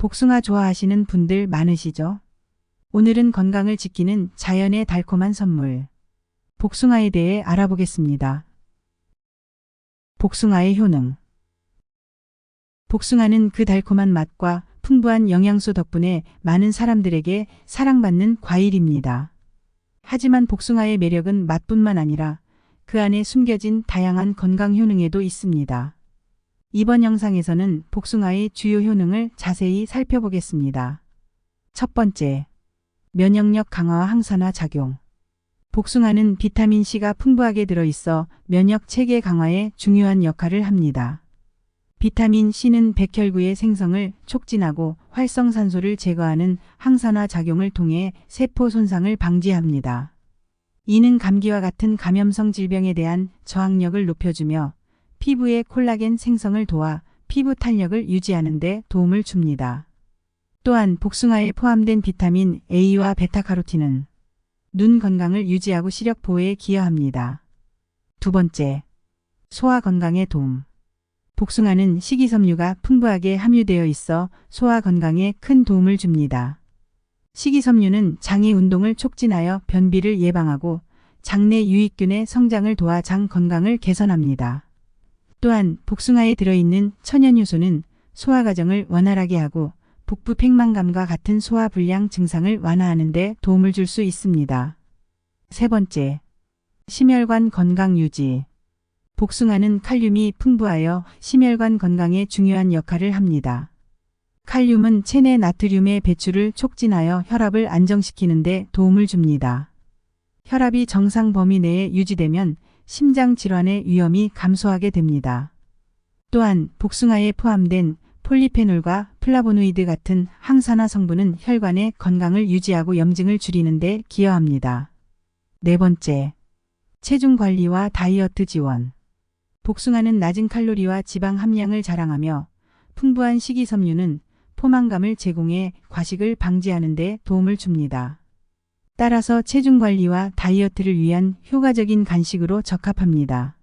복숭아 좋아하시는 분들 많으시죠? 오늘은 건강을 지키는 자연의 달콤한 선물, 복숭아에 대해 알아보겠습니다. 복숭아의 효능. 복숭아는 그 달콤한 맛과 풍부한 영양소 덕분에 많은 사람들에게 사랑받는 과일입니다. 하지만 복숭아의 매력은 맛뿐만 아니라 그 안에 숨겨진 다양한 건강 효능에도 있습니다. 이번 영상에서는 복숭아의 주요 효능을 자세히 살펴보겠습니다. 첫 번째, 면역력 강화와 항산화 작용. 복숭아는 비타민C가 풍부하게 들어있어 면역 체계 강화에 중요한 역할을 합니다. 비타민C는 백혈구의 생성을 촉진하고 활성산소를 제거하는 항산화 작용을 통해 세포 손상을 방지합니다. 이는 감기와 같은 감염성 질병에 대한 저항력을 높여주며 피부의 콜라겐 생성을 도와 피부 탄력을 유지하는 데 도움을 줍니다. 또한 복숭아에 포함된 비타민 A와 베타카로틴은 눈 건강을 유지하고 시력 보호에 기여합니다. 두 번째, 소화 건강에 도움. 복숭아는 식이섬유가 풍부하게 함유되어 있어 소화 건강에 큰 도움을 줍니다. 식이섬유는 장의 운동을 촉진하여 변비를 예방하고 장내 유익균의 성장을 도와 장 건강을 개선합니다. 또한 복숭아에 들어있는 천연효소는 소화 과정을 원활하게 하고 복부 팽만감과 같은 소화 불량 증상을 완화하는 데 도움을 줄 수 있습니다. 세 번째, 심혈관 건강 유지. 복숭아는 칼륨이 풍부하여 심혈관 건강에 중요한 역할을 합니다. 칼륨은 체내 나트륨의 배출을 촉진하여 혈압을 안정시키는 데 도움을 줍니다. 혈압이 정상 범위 내에 유지되면 심장 질환의 위험이 감소하게 됩니다. 또한 복숭아에 포함된 폴리페놀과 플라보노이드 같은 항산화 성분은 혈관의 건강을 유지하고 염증을 줄이는 데 기여합니다. 네 번째, 체중 관리와 다이어트 지원. 복숭아는 낮은 칼로리와 지방 함량을 자랑하며 풍부한 식이섬유는 포만감을 제공해 과식을 방지하는 데 도움을 줍니다. 따라서 체중 관리와 다이어트를 위한 효과적인 간식으로 적합합니다.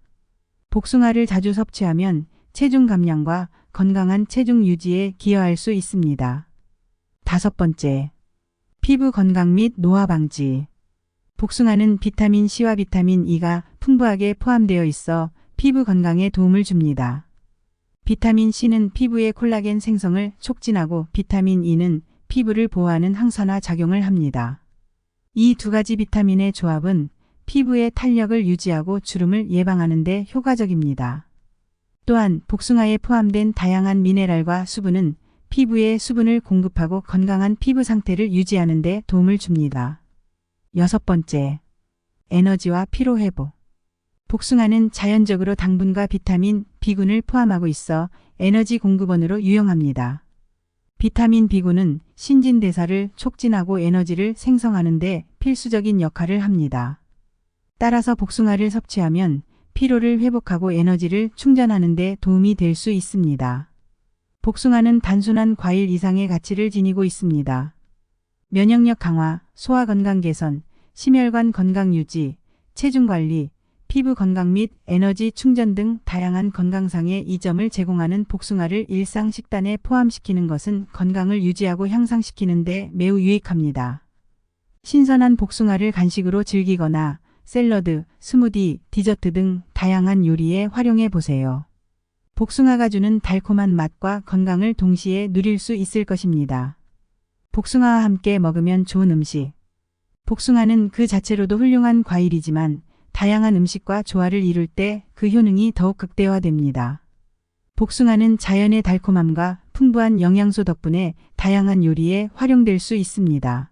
복숭아를 자주 섭취하면 체중 감량과 건강한 체중 유지에 기여할 수 있습니다. 다섯 번째, 피부 건강 및 노화 방지. 복숭아는 비타민C와 비타민E가 풍부하게 포함되어 있어 피부 건강에 도움을 줍니다. 비타민C는 피부의 콜라겐 생성을 촉진하고 비타민E는 피부를 보호하는 항산화 작용을 합니다. 이 두 가지 비타민의 조합은 피부의 탄력을 유지하고 주름을 예방하는 데 효과적입니다. 또한 복숭아에 포함된 다양한 미네랄과 수분은 피부에 수분을 공급하고 건강한 피부 상태를 유지하는 데 도움을 줍니다. 여섯 번째, 에너지와 피로 회복. 복숭아는 자연적으로 당분과 비타민 B군을 포함하고 있어 에너지 공급원으로 유용합니다. 비타민 B군은 신진대사를 촉진하고 에너지를 생성하는 데 필수적인 역할을 합니다. 따라서 복숭아를 섭취하면 피로를 회복하고 에너지를 충전하는 데 도움이 될 수 있습니다. 복숭아는 단순한 과일 이상의 가치를 지니고 있습니다. 면역력 강화, 소화 건강 개선, 심혈관 건강 유지, 체중 관리, 피부 건강 및 에너지 충전 등 다양한 건강상의 이점을 제공하는 복숭아를 일상 식단에 포함시키는 것은 건강을 유지하고 향상시키는 데 매우 유익합니다. 신선한 복숭아를 간식으로 즐기거나 샐러드, 스무디, 디저트 등 다양한 요리에 활용해 보세요. 복숭아가 주는 달콤한 맛과 건강을 동시에 누릴 수 있을 것입니다. 복숭아와 함께 먹으면 좋은 음식. 복숭아는 그 자체로도 훌륭한 과일이지만 다양한 음식과 조화를 이룰 때 그 효능이 더욱 극대화됩니다. 복숭아는 자연의 달콤함과 풍부한 영양소 덕분에 다양한 요리에 활용될 수 있습니다.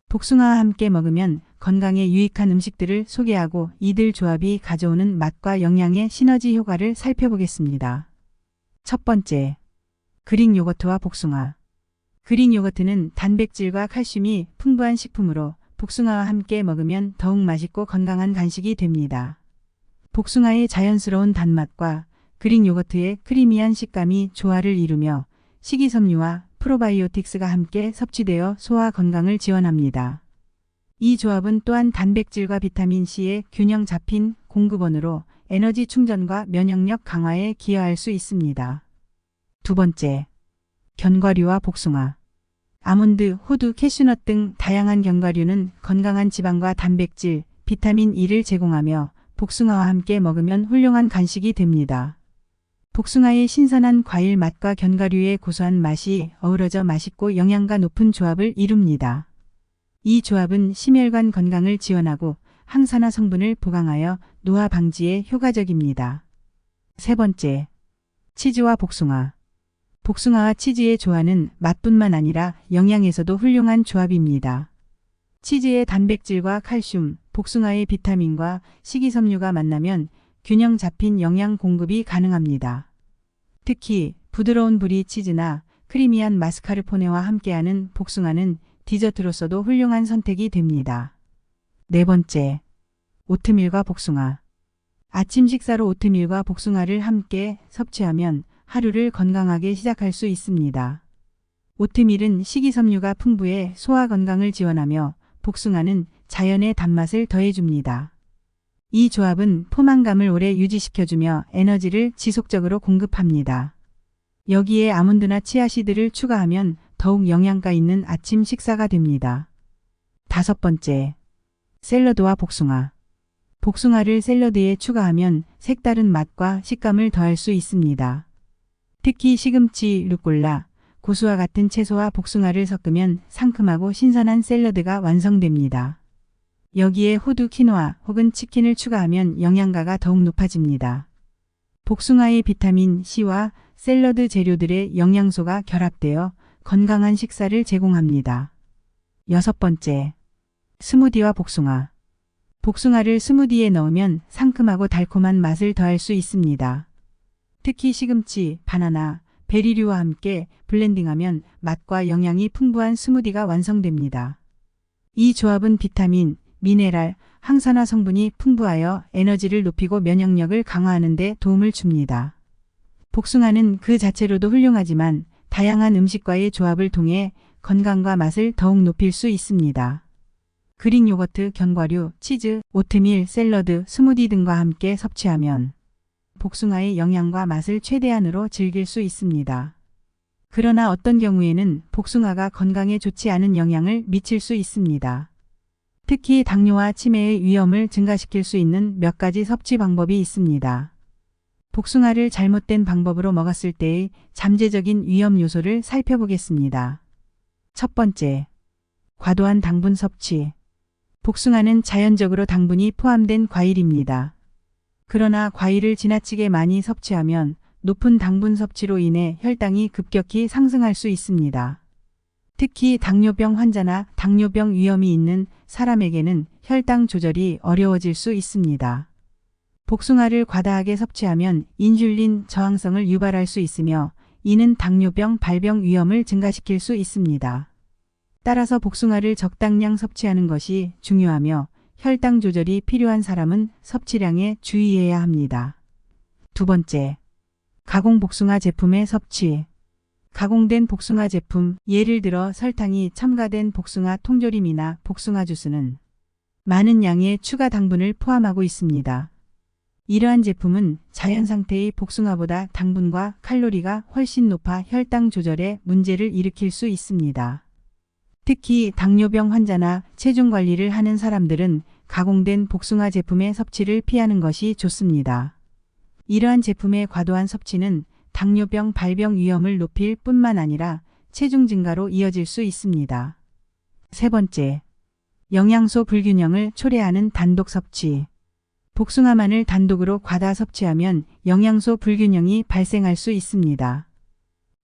복숭아와 함께 먹으면 건강에 유익한 음식들을 소개하고 이들 조합이 가져오는 맛과 영양의 시너지 효과를 살펴보겠습니다. 첫 번째, 그릭 요거트와 복숭아. 그릭 요거트는 단백질과 칼슘이 풍부한 식품으로 복숭아와 함께 먹으면 더욱 맛있고 건강한 간식이 됩니다. 복숭아의 자연스러운 단맛과 그릭 요거트의 크리미한 식감이 조화를 이루며 식이섬유와 프로바이오틱스가 함께 섭취되어 소화 건강을 지원합니다. 이 조합은 또한 단백질과 비타민C의 균형 잡힌 공급원으로 에너지 충전과 면역력 강화에 기여할 수 있습니다. 두 번째, 견과류와 복숭아, 아몬드, 호두, 캐슈넛 등 다양한 견과류는 건강한 지방과 단백질, 비타민 E를 제공하며 복숭아와 함께 먹으면 훌륭한 간식이 됩니다. 복숭아의 신선한 과일 맛과 견과류의 고소한 맛이 어우러져 맛있고 영양가 높은 조합을 이룹니다. 이 조합은 심혈관 건강을 지원하고 항산화 성분을 보강하여 노화 방지에 효과적입니다. 세 번째, 치즈와 복숭아. 복숭아와 치즈의 조화는 맛뿐만 아니라 영양에서도 훌륭한 조합입니다. 치즈의 단백질과 칼슘, 복숭아의 비타민과 식이섬유가 만나면 균형 잡힌 영양 공급이 가능합니다. 특히 부드러운 브리 치즈나 크리미한 마스카르포네와 함께하는 복숭아는 디저트로서도 훌륭한 선택이 됩니다. 네 번째, 오트밀과 복숭아. 아침 식사로 오트밀과 복숭아를 함께 섭취하면 하루를 건강하게 시작할 수 있습니다. 오트밀은 식이섬유가 풍부해 소화 건강을 지원하며 복숭아는 자연의 단맛을 더해줍니다. 이 조합은 포만감을 오래 유지시켜주며 에너지를 지속적으로 공급합니다. 여기에 아몬드나 치아씨드를 추가하면 더욱 영양가 있는 아침 식사가 됩니다. 다섯 번째, 샐러드와 복숭아. 복숭아를 샐러드에 추가하면 색다른 맛과 식감을 더할 수 있습니다. 특히 시금치, 루꼴라, 고수와 같은 채소와 복숭아를 섞으면 상큼하고 신선한 샐러드가 완성됩니다. 여기에 호두, 키노아 혹은 치킨을 추가하면 영양가가 더욱 높아집니다. 복숭아의 비타민 C와 샐러드 재료들의 영양소가 결합되어 건강한 식사를 제공합니다. 여섯 번째, 스무디와 복숭아. 복숭아를 스무디에 넣으면 상큼하고 달콤한 맛을 더할 수 있습니다. 특히 시금치, 바나나, 베리류와 함께 블렌딩하면 맛과 영양이 풍부한 스무디가 완성됩니다. 이 조합은 비타민, 미네랄, 항산화 성분이 풍부하여 에너지를 높이고 면역력을 강화하는 데 도움을 줍니다. 복숭아는 그 자체로도 훌륭하지만 다양한 음식과의 조합을 통해 건강과 맛을 더욱 높일 수 있습니다. 그릭 요거트, 견과류, 치즈, 오트밀, 샐러드, 스무디 등과 함께 섭취하면 복숭아의 영양과 맛을 최대한으로 즐길 수 있습니다. 그러나 어떤 경우에는 복숭아가 건강에 좋지 않은 영향을 미칠 수 있습니다. 특히 당뇨와 치매의 위험을 증가시킬 수 있는 몇 가지 섭취 방법이 있습니다. 복숭아를 잘못된 방법으로 먹었을 때의 잠재적인 위험 요소를 살펴보겠습니다. 첫 번째, 과도한 당분 섭취. 복숭아는 자연적으로 당분이 포함된 과일입니다. 그러나 과일을 지나치게 많이 섭취하면 높은 당분 섭취로 인해 혈당이 급격히 상승할 수 있습니다. 특히 당뇨병 환자나 당뇨병 위험이 있는 사람에게는 혈당 조절이 어려워질 수 있습니다. 복숭아를 과다하게 섭취하면 인슐린 저항성을 유발할 수 있으며 이는 당뇨병 발병 위험을 증가시킬 수 있습니다. 따라서 복숭아를 적당량 섭취하는 것이 중요하며 혈당 조절이 필요한 사람은 섭취량에 주의해야 합니다. 두 번째, 가공 복숭아 제품의 섭취. 가공된 복숭아 제품, 예를 들어 설탕이 첨가된 복숭아 통조림이나 복숭아 주스는 많은 양의 추가 당분을 포함하고 있습니다. 이러한 제품은 자연 상태의 복숭아보다 당분과 칼로리가 훨씬 높아 혈당 조절에 문제를 일으킬 수 있습니다. 특히 당뇨병 환자나 체중 관리를 하는 사람들은 가공된 복숭아 제품의 섭취를 피하는 것이 좋습니다. 이러한 제품의 과도한 섭취는 당뇨병 발병 위험을 높일 뿐만 아니라 체중 증가로 이어질 수 있습니다. 세 번째, 영양소 불균형을 초래하는 단독 섭취. 복숭아만을 단독으로 과다 섭취하면 영양소 불균형이 발생할 수 있습니다.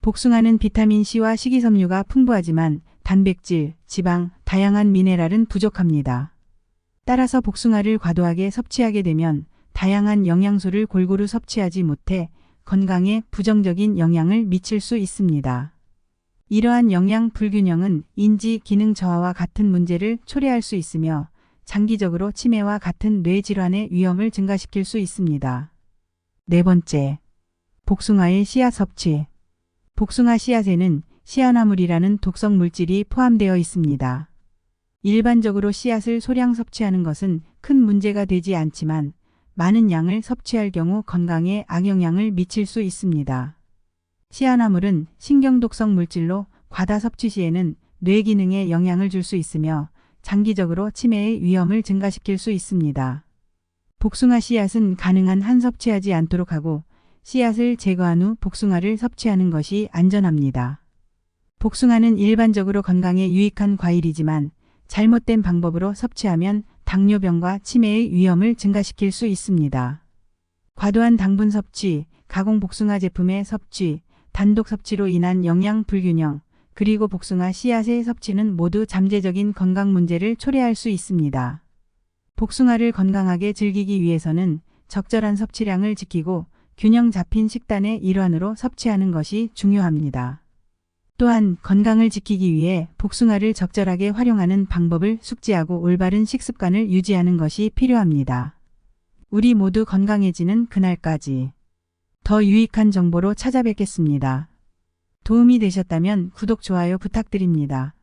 복숭아는 비타민C와 식이섬유가 풍부하지만 단백질, 지방, 다양한 미네랄은 부족합니다. 따라서 복숭아를 과도하게 섭취하게 되면 다양한 영양소를 골고루 섭취하지 못해 건강에 부정적인 영향을 미칠 수 있습니다. 이러한 영양 불균형은 인지 기능 저하와 같은 문제를 초래할 수 있으며 장기적으로 치매와 같은 뇌질환의 위험을 증가시킬 수 있습니다. 네 번째, 복숭아의 씨앗 섭취. 복숭아 씨앗에는 시아나물이라는 독성 물질이 포함되어 있습니다. 일반적으로 씨앗을 소량 섭취하는 것은 큰 문제가 되지 않지만 많은 양을 섭취할 경우 건강에 악영향을 미칠 수 있습니다. 씨앗나물은 신경독성 물질로 과다 섭취 시에는 뇌 기능에 영향을 줄 수 있으며 장기적으로 치매의 위험을 증가시킬 수 있습니다. 복숭아 씨앗은 가능한 한 섭취하지 않도록 하고 씨앗을 제거한 후 복숭아를 섭취하는 것이 안전합니다. 복숭아는 일반적으로 건강에 유익한 과일이지만 잘못된 방법으로 섭취하면 당뇨병과 치매의 위험을 증가시킬 수 있습니다. 과도한 당분 섭취, 가공 복숭아 제품의 섭취, 단독 섭취로 인한 영양 불균형, 그리고 복숭아 씨앗의 섭취는 모두 잠재적인 건강 문제를 초래할 수 있습니다. 복숭아를 건강하게 즐기기 위해서는 적절한 섭취량을 지키고 균형 잡힌 식단의 일환으로 섭취하는 것이 중요합니다. 또한 건강을 지키기 위해 복숭아를 적절하게 활용하는 방법을 숙지하고 올바른 식습관을 유지하는 것이 필요합니다. 우리 모두 건강해지는 그날까지 더 유익한 정보로 찾아뵙겠습니다. 도움이 되셨다면 구독, 좋아요 부탁드립니다.